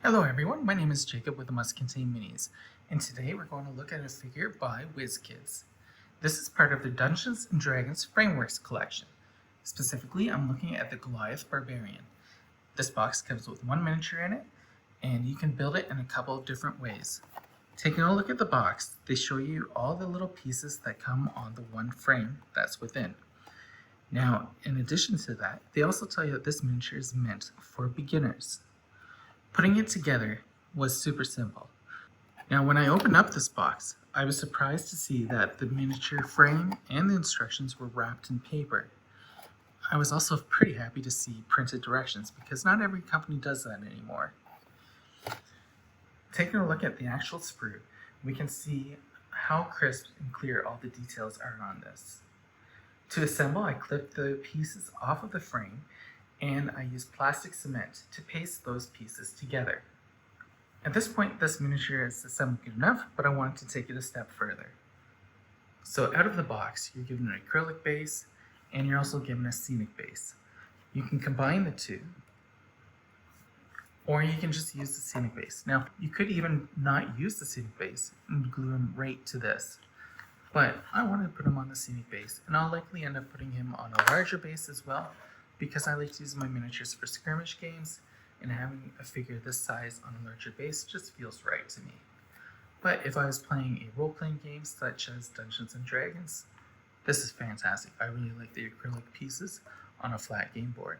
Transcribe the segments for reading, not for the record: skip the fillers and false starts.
Hello everyone, my name is Jacob with the Must Contain Minis, and today we're going to look at a figure by Wizkids. This is part of the Dungeons & Dragons Frameworks collection. Specifically, I'm looking at the Goliath Barbarian. This box comes with one miniature in it, and you can build it in a couple of different ways. Taking a look at the box, they show you all the little pieces that come on the one frame that's within. Now, in addition to that, they also tell you that this miniature is meant for beginners. Putting it together was super simple. Now, when I opened up this box, I was surprised to see that the miniature frame and the instructions were wrapped in paper. I was also pretty happy to see printed directions because not every company does that anymore. Taking a look at the actual sprue, we can see how crisp and clear all the details are on this. To assemble, I clipped the pieces off of the frame and I used plastic cement to paste those pieces together. At this point, this miniature is assembled good enough, but I wanted to take it a step further. So out of the box, you're given an acrylic base, and you're also given a scenic base. You can combine the two, or you can just use the scenic base. Now, you could even not use the scenic base and glue him right to this, but I wanted to put him on the scenic base, and I'll likely end up putting him on a larger base as well, because I like to use my miniatures for skirmish games, and having a figure this size on a larger base just feels right to me. But if I was playing a role-playing game such as Dungeons & Dragons, this is fantastic. I really like the acrylic pieces on a flat game board.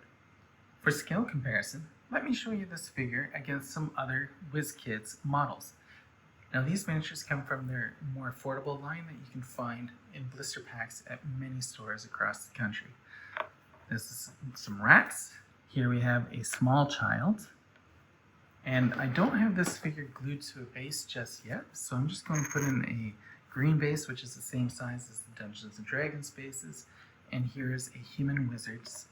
For scale comparison, let me show you this figure against some other Wizkids models. Now, these miniatures come from their more affordable line that you can find in blister packs at many stores across the country. This is some rats. Here we have a small child. And I don't have this figure glued to a base just yet, so I'm just going to put in a green base, which is the same size as the Dungeons & Dragons bases. And here is a human wizards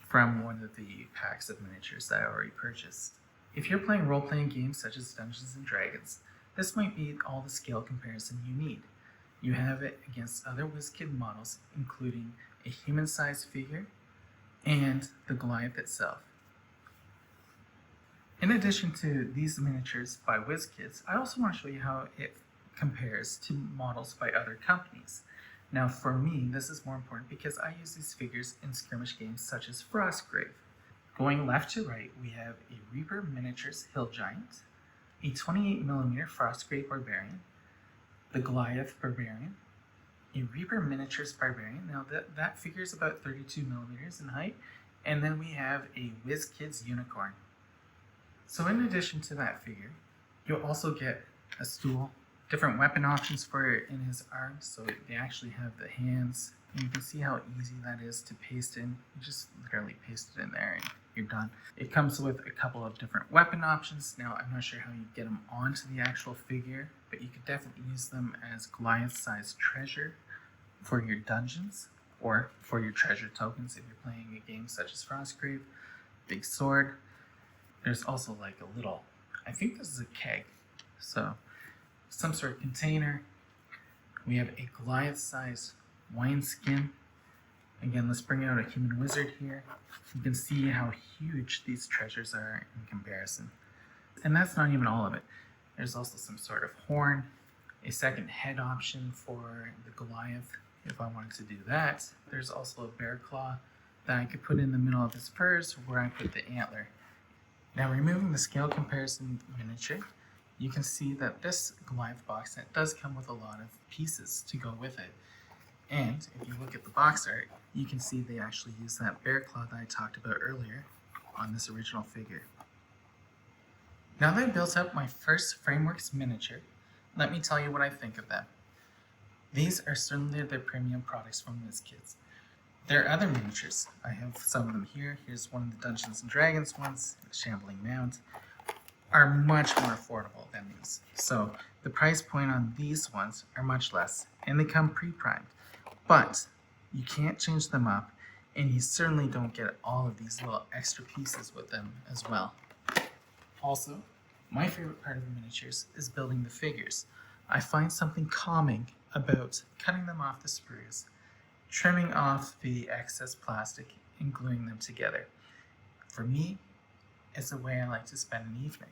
from one of the packs of miniatures that I already purchased. If you're playing role-playing games such as Dungeons & Dragons, this might be all the scale comparison you need. You have it against other Wizkid models, including a human-sized figure, and the Goliath itself. In addition to these miniatures by Wizkids, I also want to show you how it compares to models by other companies. Now, for me, this is more important because I use these figures in skirmish games such as Frostgrave. Going left to right, we have a Reaper Miniatures Hill Giant, a 28mm Frostgrave Barbarian, the Goliath Barbarian, a Reaper Miniatures Barbarian. Now that figure is about 32mm in height, and then we have a Wizkids Unicorn. So in addition to that figure, you'll also get a stool, different weapon options for it in his arms, so they actually have the hands, and you can see how easy that is to paste in. You just literally paste it in there and you're done. It comes with a couple of different weapon options. Now, I'm not sure how you get them onto the actual figure, but you could definitely use them as Goliath-sized treasure for your dungeons, or for your treasure tokens if you're playing a game such as Frostgrave. Big sword. There's also like a little, I think this is a keg, so some sort of container. We have a Goliath-sized wineskin. Again, let's bring out a human wizard here. You can see how huge these treasures are in comparison. And that's not even all of it. There's also some sort of horn, a second head option for the Goliath if I wanted to do that. There's also a bear claw that I could put in the middle of his furs where I put the antler. Now, removing the scale comparison miniature, you can see that this Goliath box set does come with a lot of pieces to go with it. And if you look at the box art, you can see they actually use that bear claw that I talked about earlier on this original figure. Now that I built up my first Frameworks miniature, let me tell you what I think of them. These are certainly their premium products from Wizkids. There are other miniatures. I have some of them here. Here's one of the Dungeons & Dragons ones, the Shambling Mound, are much more affordable than these. So the price point on these ones are much less, and they come pre-primed. But you can't change them up, and you certainly don't get all of these little extra pieces with them as well. Also, my favorite part of the miniatures is building the figures. I find something calming about cutting them off the sprues, trimming off the excess plastic, and gluing them together. For me, it's a way I like to spend an evening.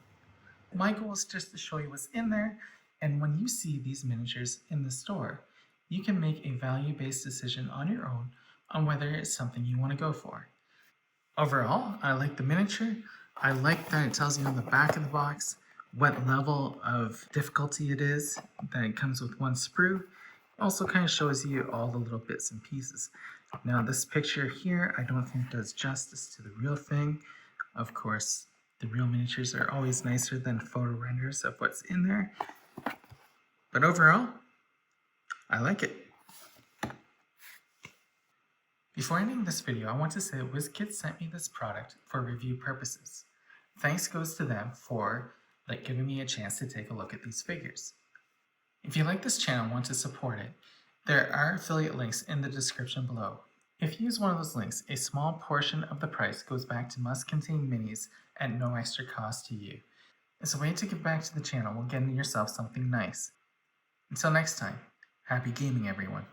my goal is just to show you what's in there, and when you see these miniatures in the store, you can make a value-based decision on your own on whether it's something you want to go for. Overall, I like the miniature. I like that it tells you on the back of the box what level of difficulty it is, that it comes with one sprue. It also kind of shows you all the little bits and pieces. Now this picture here, I don't think does justice to the real thing. Of course, the real miniatures are always nicer than photo renders of what's in there. But overall, I like it. Before ending this video, I want to say that Wizkids sent me this product for review purposes. Thanks goes to them for giving me a chance to take a look at these figures. If you like this channel and want to support it, there are affiliate links in the description below. If you use one of those links, a small portion of the price goes back to must-contain minis at no extra cost to you. It's a way to give back to the channel while getting yourself something nice. Until next time, happy gaming everyone.